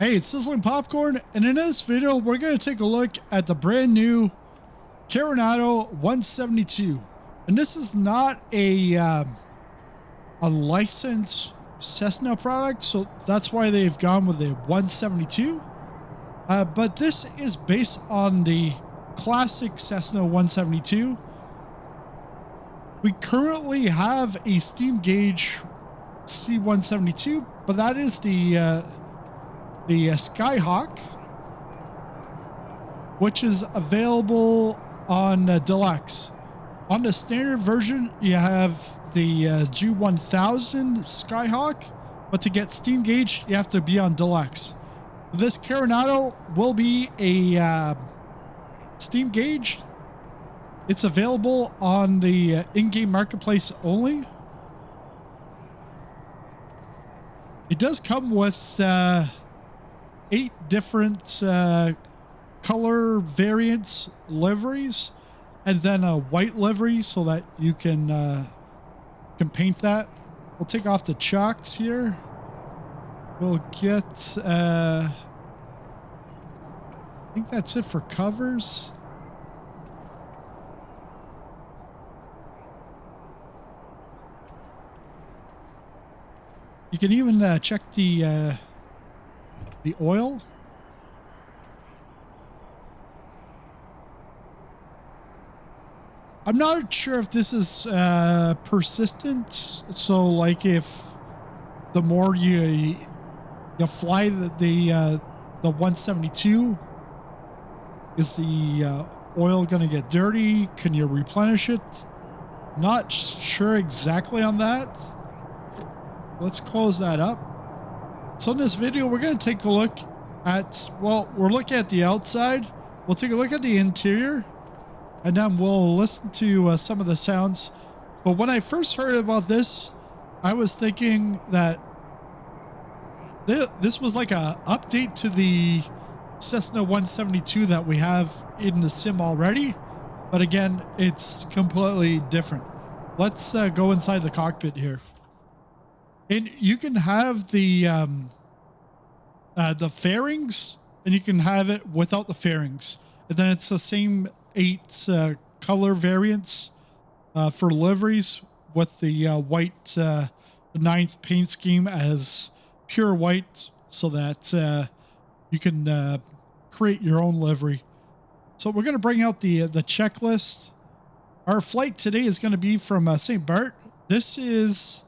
Hey, it's Sizzling Popcorn, and in this video, we're going to take a look at the brand new Carenado 172. And this is not a licensed Cessna product, so that's why they've gone with the 172. But this is based on the classic Cessna 172. We currently have a steam gauge C172, but that is the Skyhawk, which is available on Deluxe. On the standard version, you have the G1000 Skyhawk, but to get steam gauge, you have to be on Deluxe. This Carenado will be a steam gauge. It's available on the in-game marketplace only. It does come with 8 different color variants, liveries, and then a white livery so that you can paint that. We'll take off the chocks here. We'll get I think that's it for covers. You can even check the oil. I'm not sure if this is persistent. So, like, if the more you fly the 172, is the oil going to get dirty? Can you replenish it? Not sure exactly on that. Let's close that up. So in this video, we're going to take a look at, well, we're looking at the outside. We'll take a look at the interior, and then we'll listen to some of the sounds. But when I first heard about this, I was thinking that this was like a update to the Cessna 172 that we have in the sim already. But again, it's completely different. Let's go inside the cockpit here. And you can have the fairings, and you can have it without the fairings. And then it's the same 8 color variants for liveries, with the white, the 9th paint scheme as pure white, so that you can create your own livery. So we're going to bring out the checklist. Our flight today is going to be from St Barts. This is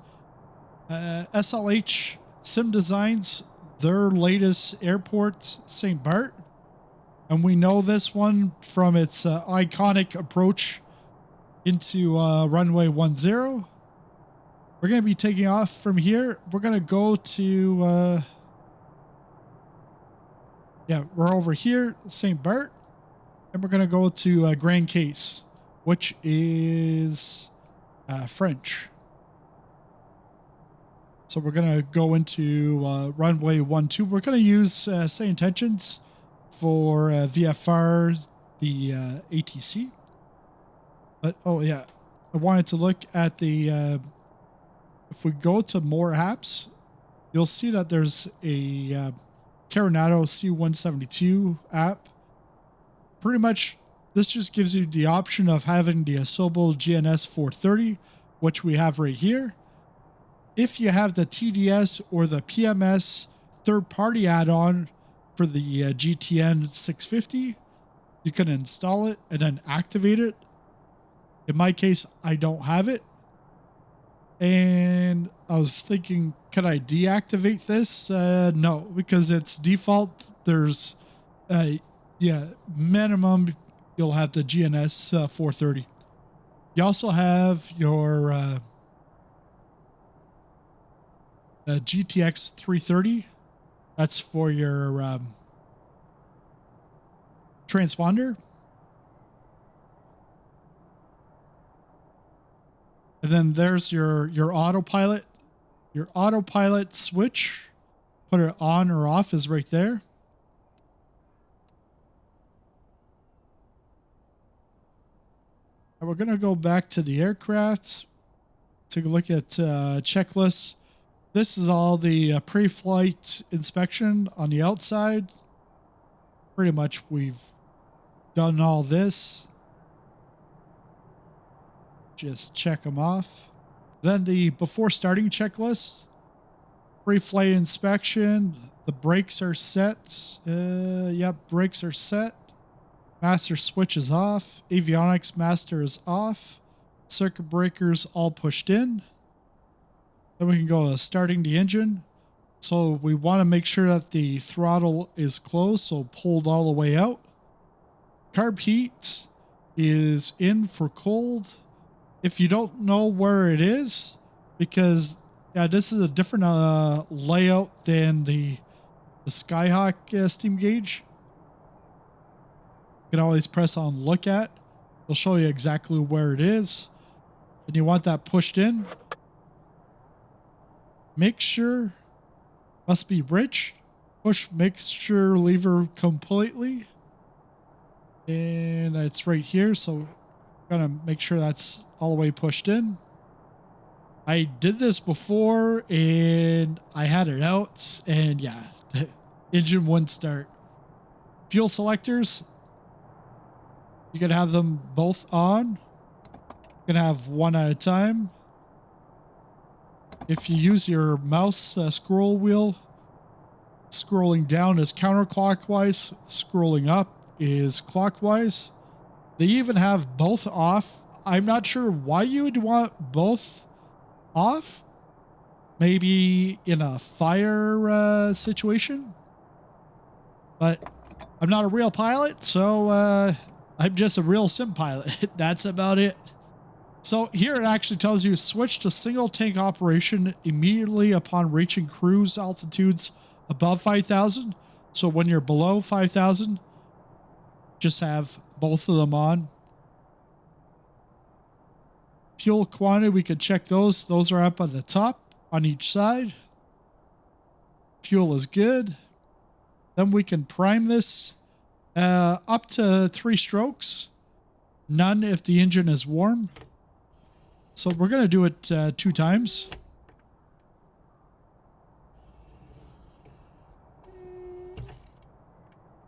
SLH Sim Designs, their latest airport, St Barts. And we know this one from its iconic approach into runway 10. We're going to be taking off from here. We're going to go to, we're over here, St Barts. And we're going to go to Grand Case, which is French. So we're going to go into runway 12. We're going to use same intentions for VFR, the ATC. But, oh yeah, I wanted to look at the, if we go to more apps, you'll see that there's a Carenado C172 app. Pretty much, this just gives you the option of having the Asobo GNS 430, which we have right here. If you have the TDS or the PMS third-party add-on for the GTN 650, you can install it and then activate it. In my case, I don't have it. And I was thinking, can I deactivate this? No, because it's default. There's, minimum, you'll have the GNS 430. You also have your GTX 330. That's for your transponder. And then there's your autopilot. Your autopilot switch, put it on or off, is right there. And we're going to go back to the aircraft, take a look at checklists. This is all the pre-flight inspection on the outside. Pretty much we've done all this. Just check them off. Then the before starting checklist. Pre-flight inspection. The brakes are set. Yep, brakes are set. Master switch is off. Avionics master is off. Circuit breakers all pushed in. Then we can go to starting the engine. So we want to make sure that the throttle is closed, so pulled all the way out. Carb heat is in for cold. If you don't know where it is, because this is a different layout than the Skyhawk steam gauge. You can always press on look at. It'll show you exactly where it is. And you want that pushed in. Mixture must be rich. Push mixture lever completely. And it's right here, so gotta make sure that's all the way pushed in. I did this before and I had it out, and yeah, the engine wouldn't start. Fuel selectors, you can have them both on. You can have one at a time. If you use your mouse scroll wheel, scrolling down is counterclockwise, scrolling up is clockwise. They even have both off. I'm not sure why you would want both off. Maybe in a fire situation. But I'm not a real pilot, so I'm just a real sim pilot. That's about it. So here it actually tells you switch to single tank operation immediately upon reaching cruise altitudes above 5,000. So when you're below 5,000, just have both of them on. Fuel quantity, we could check those. Those are up on the top on each side. Fuel is good. Then we can prime this up to 3 strokes. None if the engine is warm. So we're going to do it 2 times.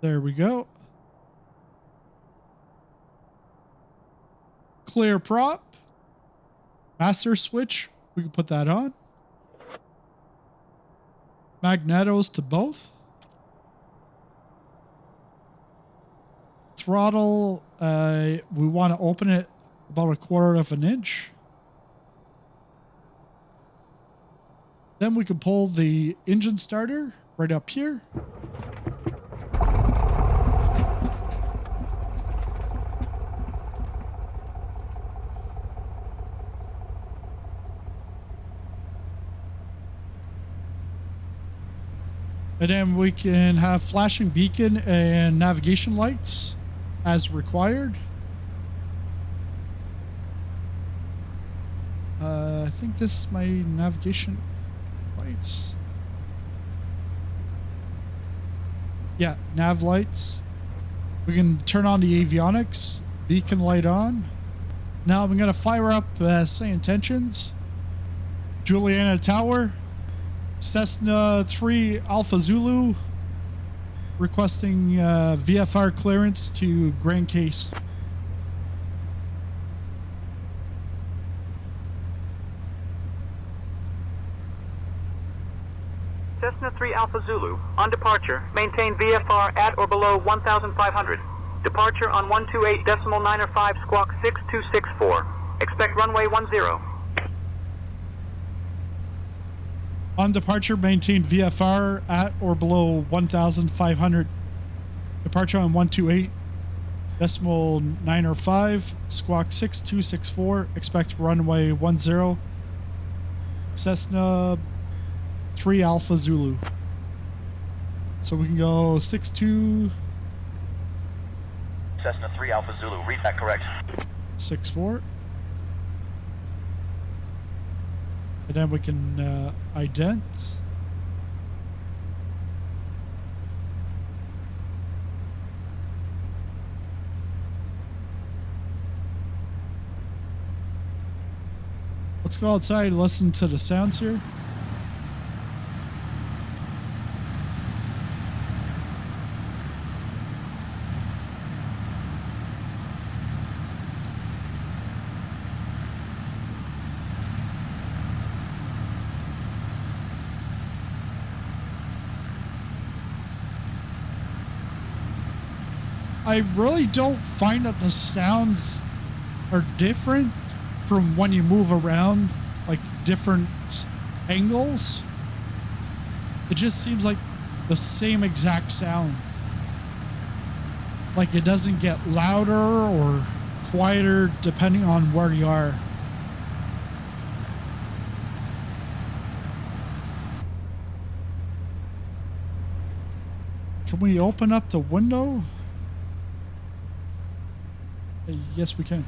There we go. Clear prop. Master switch. We can put that on. Magnetos to both. Throttle. We want to open it about 1/4 of an inch. Then we can pull the engine starter right up here. And then we can have flashing beacon and navigation lights as required. I think this is my navigation lights. Yeah, nav lights. We can turn on the avionics, beacon light on. Now I'm going to fire up say intentions. Juliana Tower, Cessna 3 Alpha Zulu, requesting VFR clearance to Grand Case. Cessna 3 Alpha Zulu, on departure, maintain VFR at or below 1,500. Departure on 128.905 squawk 6264. Expect runway 10. On departure, maintain VFR at or below 1,500. Departure on 128.905 squawk 6264. Expect runway 10. Cessna 3 Alpha Zulu. So we can go 62. Cessna 3 Alpha Zulu, read that correct. 64. And then we can ident. Let's go outside and listen to the sounds here. I really don't find that the sounds are different from when you move around, like different angles. It just seems like the same exact sound. Like it doesn't get louder or quieter depending on where you are. Can we open up the window? Yes, we can.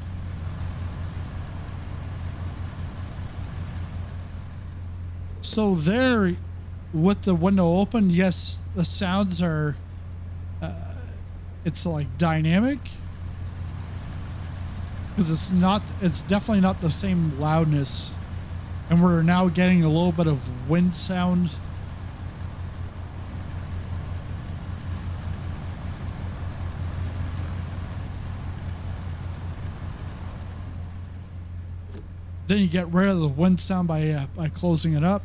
So there, with the window open, yes, the sounds are, it's like dynamic. Because it's definitely not the same loudness. And we're now getting a little bit of wind sound. Then you get rid of the wind sound by closing it up.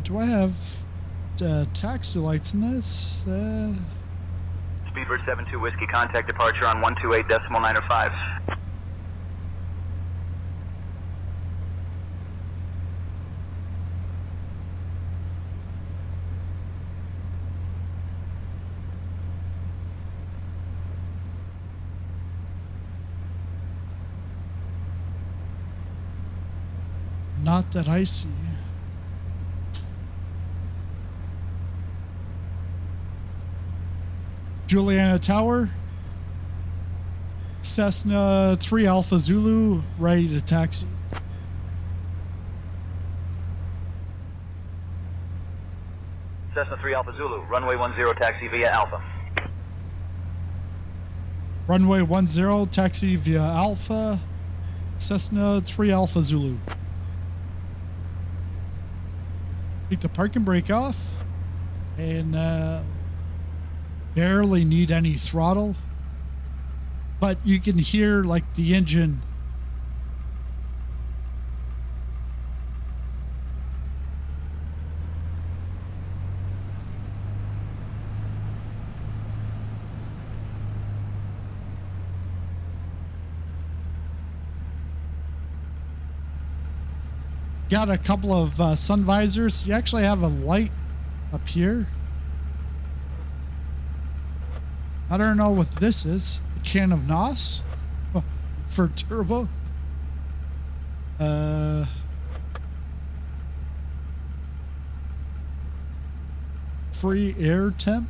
Do I have taxi lights in this? Speedbird 72 Whiskey, contact departure on 128.905. Not that I see. Juliana Tower, Cessna 3 Alpha Zulu, ready to taxi. Cessna 3 Alpha Zulu, runway 10 taxi via Alpha. Runway 10 taxi via Alpha, Cessna 3 Alpha Zulu. Take the parking brake off and barely need any throttle, but you can hear like the engine. Got a couple of sun visors. You actually have a light up here. I don't know what this is. A can of NOS for turbo. Free air temp.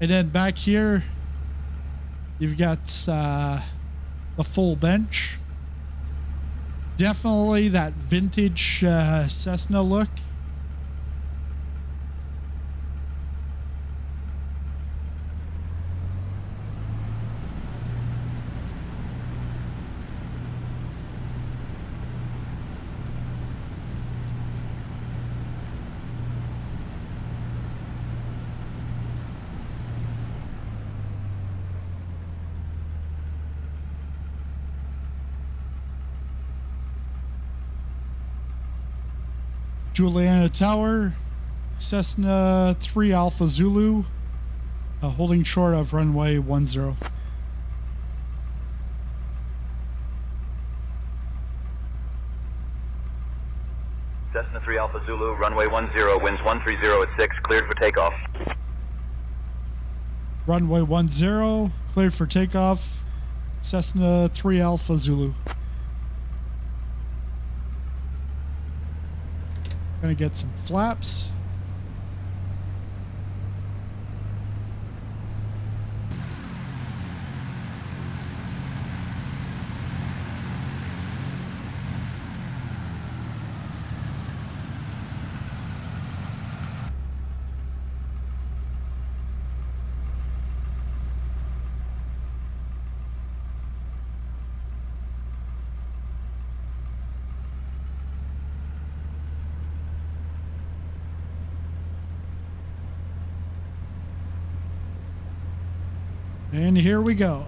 And then back here, you've got the full bench. Definitely that vintage Cessna look. Juliana Tower, Cessna 3 Alpha Zulu, holding short of runway 10. Cessna 3 Alpha Zulu, runway 10, winds 130 at 6, cleared for takeoff. Runway 10, cleared for takeoff, Cessna 3 Alpha Zulu. Gonna get some flaps. And here we go.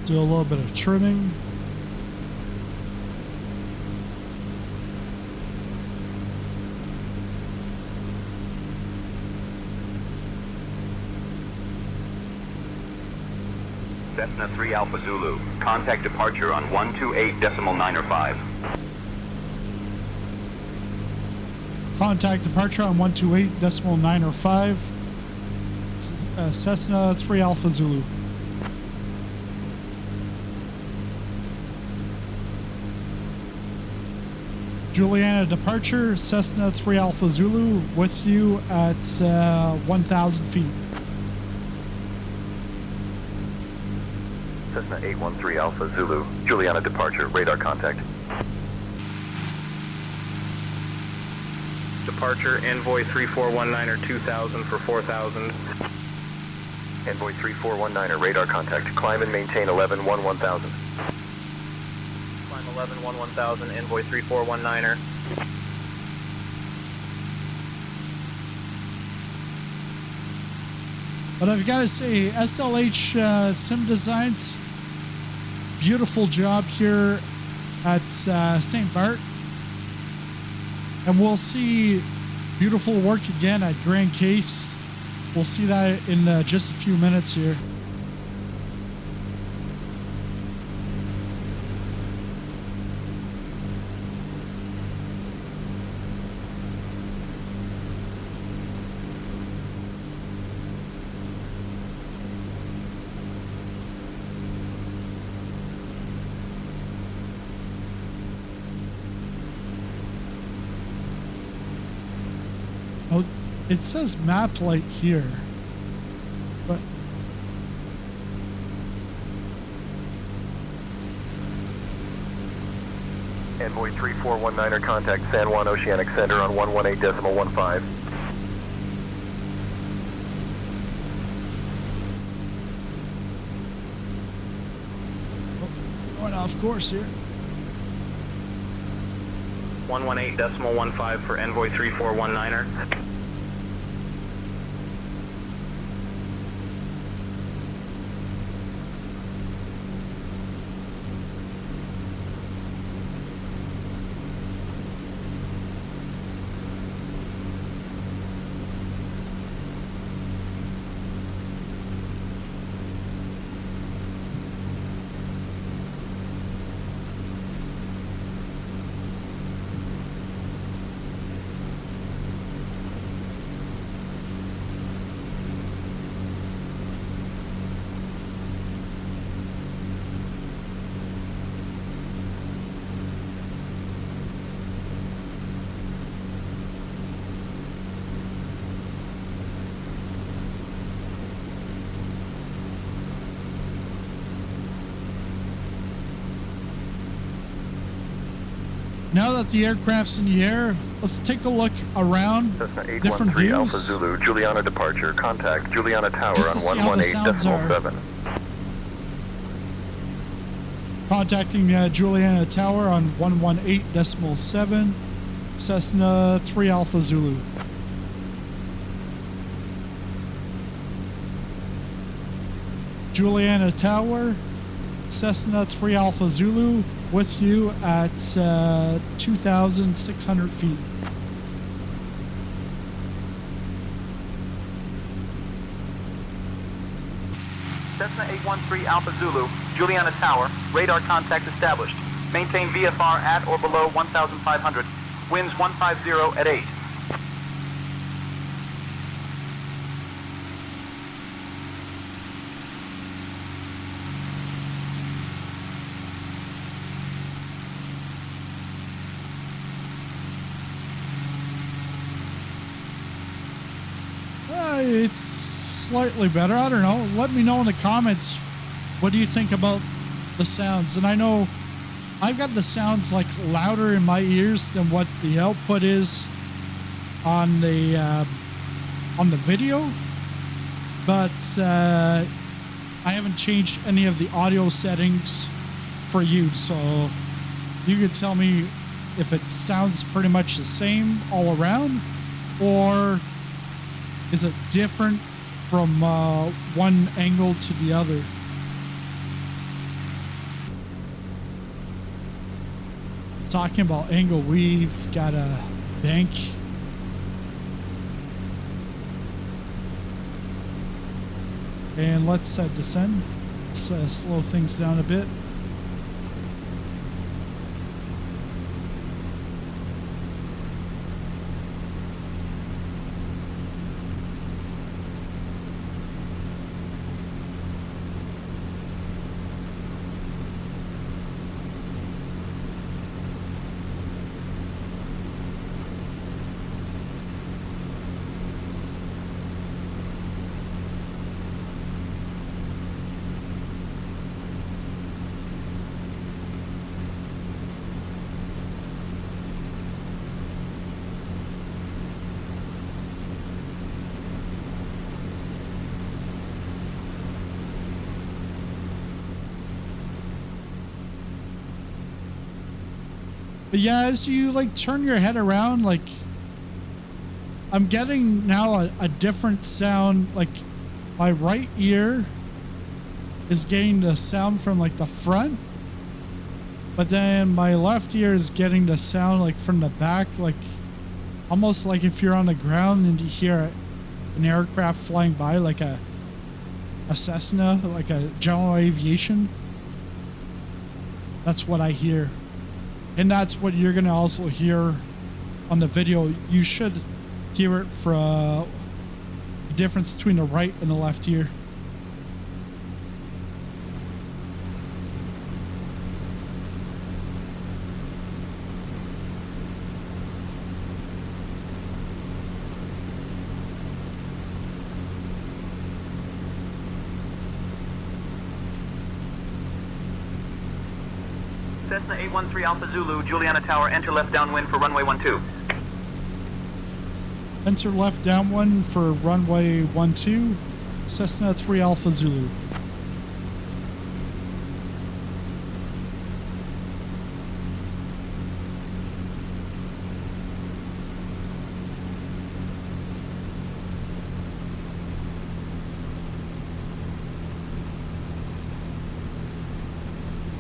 Do a little bit of trimming. Cessna 3 Alpha Zulu. Contact departure on 128.905. Contact departure on 128.905. Cessna 3 Alpha Zulu. Juliana departure, Cessna 3 Alpha Zulu, with you at 1,000 feet. Cessna 813 Alpha Zulu. Juliana departure. Radar contact. Departure, envoy 3419er 2000 for 4000. Envoy 3419er. Radar contact. Climb and maintain 11-1-1000. Climb 11-1-1000, envoy 3419er. But I've got to say, SLH Sim Designs, beautiful job here at St Barts. And we'll see beautiful work again at Grand Case. We'll see that in just a few minutes here. Oh, it says map light here, but Envoy 3419er. Contact San Juan Oceanic Center on 118.15. going off course here. 118.15 for envoy 3419er. Now that the aircraft's in the air, let's take a look around Cessna different 813 Alpha views. Zulu. Juliana departure. Contact Juliana Tower Just to on see how the sounds are. 118.7. Contacting Juliana Tower on 118.7, Cessna 3 Alpha Zulu. Juliana Tower, Cessna 3 Alpha Zulu, with you at 2,600 feet. Cessna 813 Alpha Zulu, Juliana Tower, radar contact established. Maintain VFR at or below 1,500. Winds 150 at 8. It's slightly better. I don't know. Let me know in the comments. What do you think about the sounds? And I know I've got the sounds like louder in my ears than what the output is on the video, but I haven't changed any of the audio settings for you, so you could tell me if it sounds pretty much the same all around, or is it different from one angle to the other? talking about angle, we've got a bank. And let's descend. Let's slow things down a bit. But yeah, as you like turn your head around, like I'm getting now a different sound. Like my right ear is getting the sound from like the front, but then my left ear is getting the sound like from the back, like almost like if you're on the ground and you hear an aircraft flying by, like a Cessna, like a general aviation. That's what I hear. And that's what you're going to also hear on the video. You should hear it for the difference between the right and the left ear. Cessna 813 Alpha Zulu, Juliana Tower, enter left downwind for runway 12. Enter left downwind for runway 12, Cessna 3 Alpha Zulu.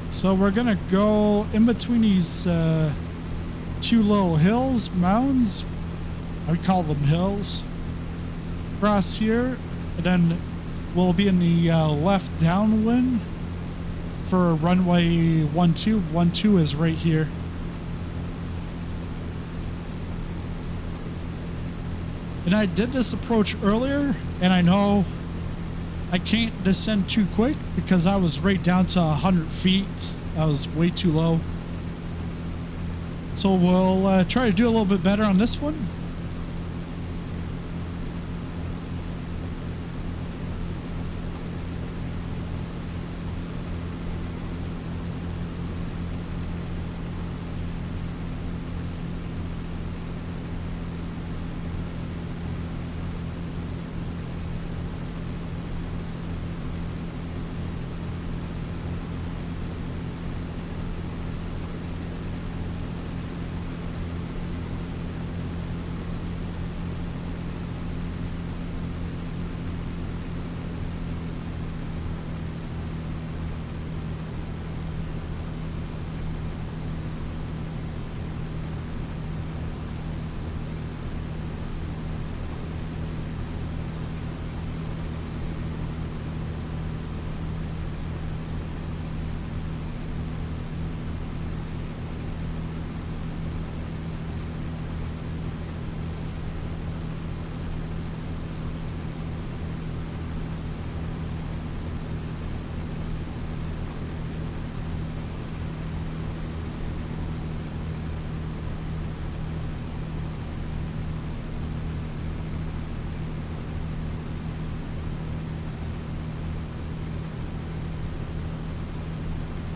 So we're gonna go in between these two little hills, mounds. I would call them hills. Across here, and then we'll be in the left downwind for runway 12. 12 is right here. And I did this approach earlier, and I know I can't descend too quick because I was right down to 100 feet. I was way too low. So we'll try to do a little bit better on this one.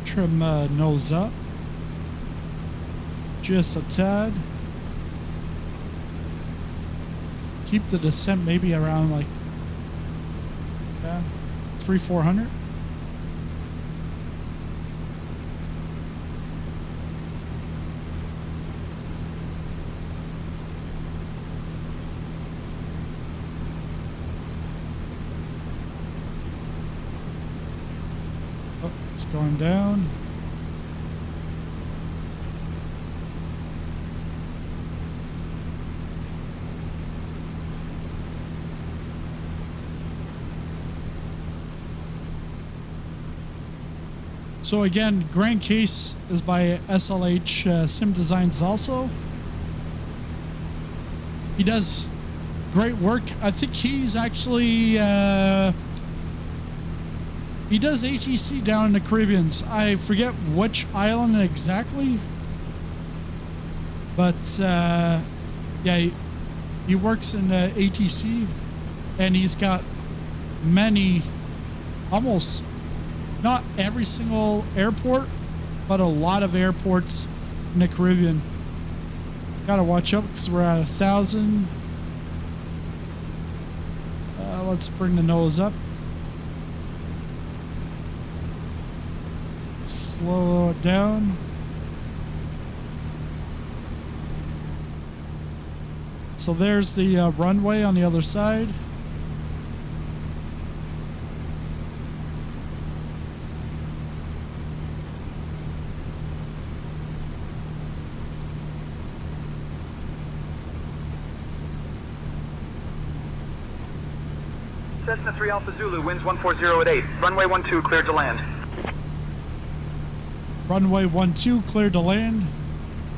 Trim nose up just a tad. Keep the descent maybe around like 300-400. Oh, it's going down. So again, Grand Case is by SLH Sim Designs also. He does great work. I think he's actually, he does ATC down in the Caribbeans. I forget which island exactly, but yeah, he works in ATC, and he's got many, almost not every single airport, but a lot of airports in the Caribbean. Gotta watch out because we're at 1,000. Let's bring the nose up. Slow it down. So there's the runway on the other side. Cessna 3 Alpha Zulu, winds 140 at 8. Runway 12 cleared to land. Runway 12 cleared to land.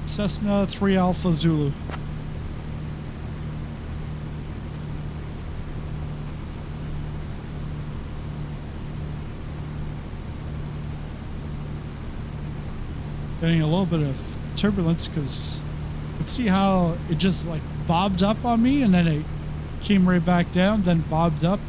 Cessna 3 Alpha Zulu. Getting a little bit of turbulence because you can see how it just like bobbed up on me and then it came right back down, then bobbed up.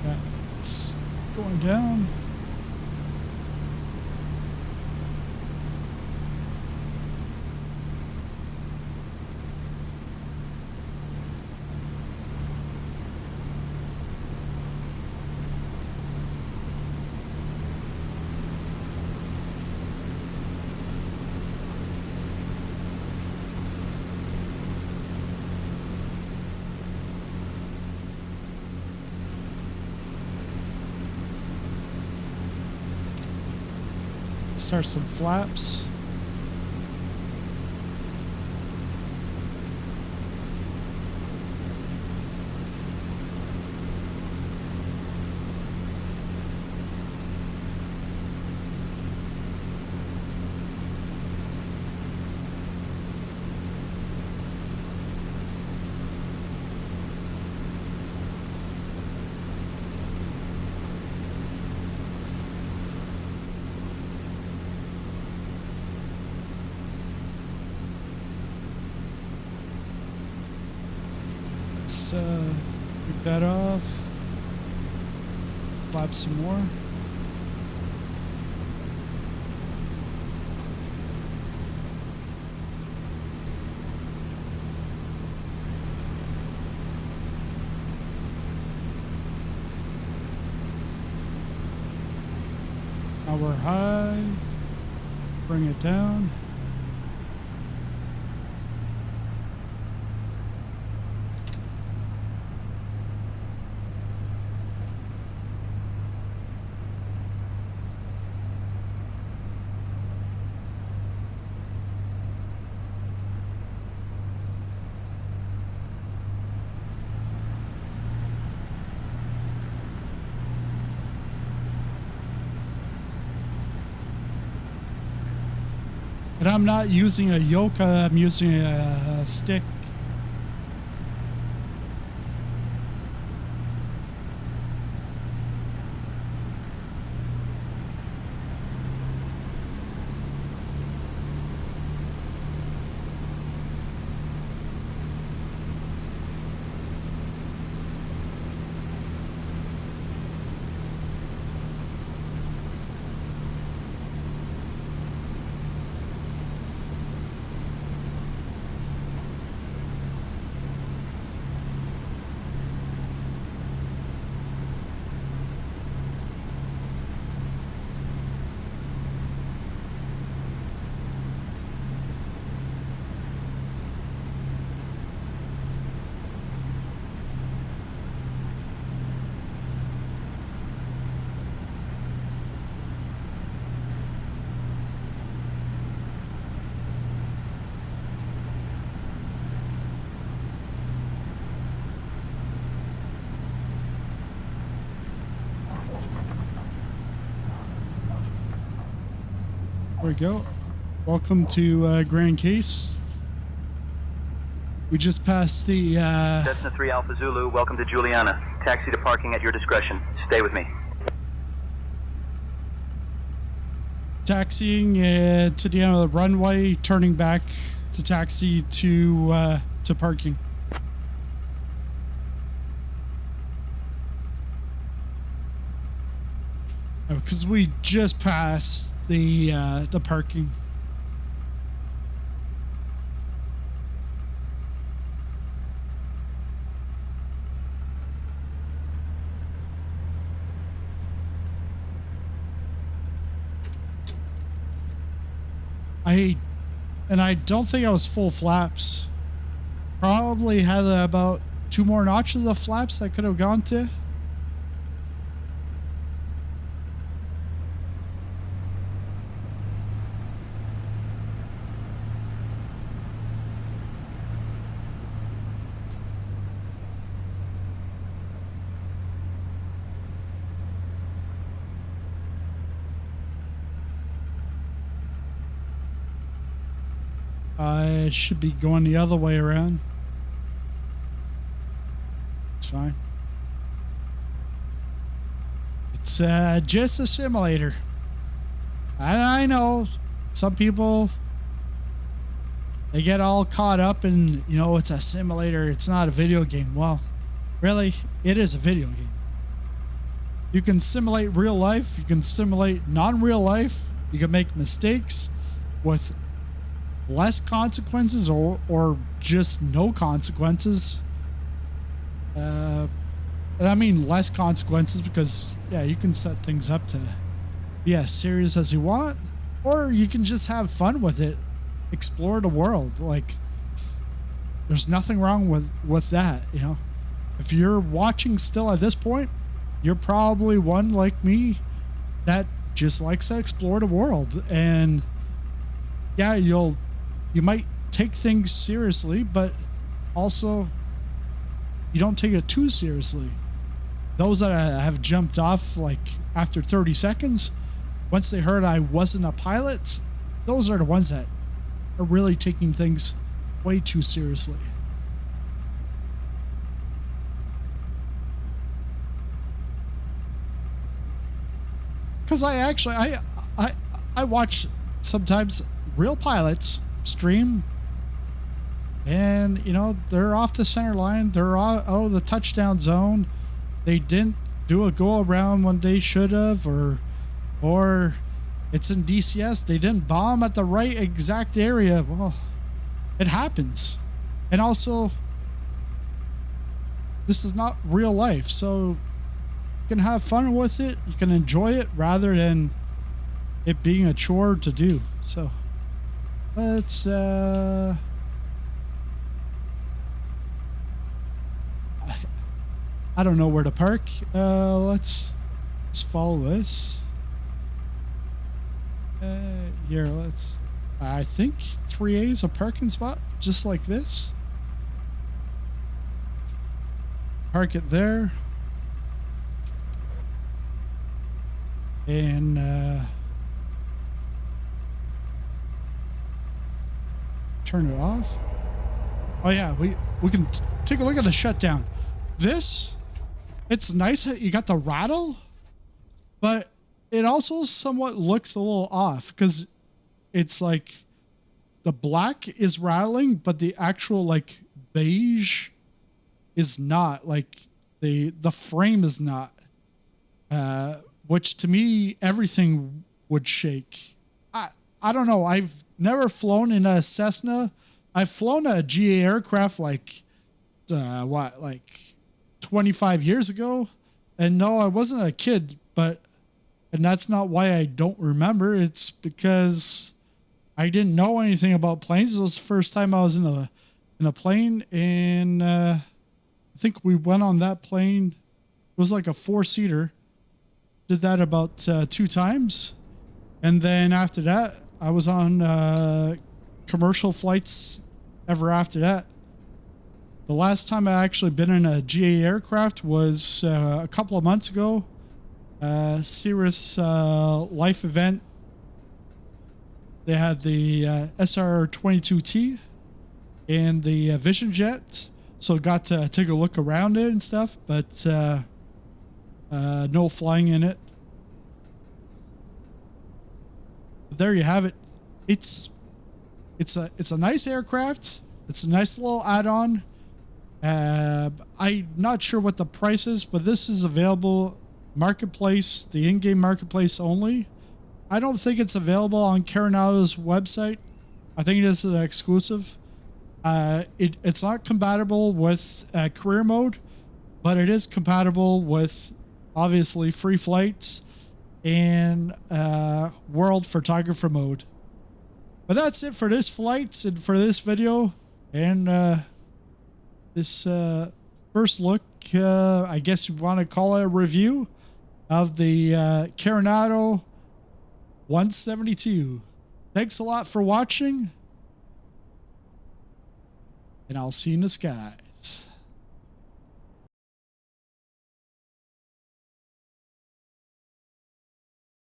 Yeah, it's going down. Start some flaps. Let's take that off. Flap some more. Now we're high. Bring it down. And I'm not using a yoke, I'm using a stick. There we go. Welcome to Grand Case. We just passed the Cessna 3 Alpha Zulu, welcome to Juliana. Taxi to parking at your discretion. Stay with me. taxiing to the end of the runway, turning back to taxi to parking. Because we just passed the parking. I don't think I was full flaps. Probably had about 2 more notches of flaps I could have gone to. I should be going the other way around. It's fine. It's just a simulator. And I know some people, they get all caught up in, you know, it's a simulator, it's not a video game. Well, really, it is a video game. You can simulate real life, you can simulate non-real life, you can make mistakes with less consequences or just no consequences. And I mean less consequences because, yeah, you can set things up to be as serious as you want, or you can just have fun with it, explore the world. Like, there's nothing wrong with that, you know. If you're watching still at this point, you're probably one like me that just likes to explore the world. And yeah, you might take things seriously, but also you don't take it too seriously. Those that have jumped off like after 30 seconds, once they heard I wasn't a pilot, those are the ones that are really taking things way too seriously. Because I watch sometimes real pilots stream, and you know, they're off the center line, they're out of the touchdown zone, they didn't do a go around when they should have, or it's in DCS, they didn't bomb at the right exact area. Well, it happens. And also, this is not real life, so you can have fun with it, you can enjoy it rather than it being a chore to do. So let's I don't know where to park. Let's follow this. Here, I think 3A is a parking spot, just like this. Park it there. And turn it off. Oh yeah, we can take a look at the shutdown. This, it's nice that you got the rattle, but it also somewhat looks a little off because it's like the black is rattling, but the actual like beige is not. Like the frame is not. Which to me, everything would shake. I don't know. I've never flown in a Cessna. I've flown a GA aircraft like 25 years ago. And no, I wasn't a kid, and that's not why I don't remember. It's because I didn't know anything about planes. It was the first time I was in a plane, and I think we went on that plane. It was like a 4-seater. Did that about 2 times. And then after that, I was on commercial flights ever after that. The last time I actually been in a GA aircraft was a couple of months ago. Cirrus life event They had the SR-22T and the Vision Jet, so got to take a look around it and stuff, but no flying in it. But there you have it. It's a nice aircraft. It's a nice little add-on. I'm not sure what the price is, but this is available marketplace, the in-game marketplace only. I don't think it's available on Carenado's website. I think it is an exclusive. It's not compatible with career mode, but it is compatible with obviously free flights and world photographer mode. But that's it for this flight and for this video and this first look. I guess you want to call it a review of the Carenado OneSeventyTwo. Thanks a lot for watching, and I'll see you in the skies.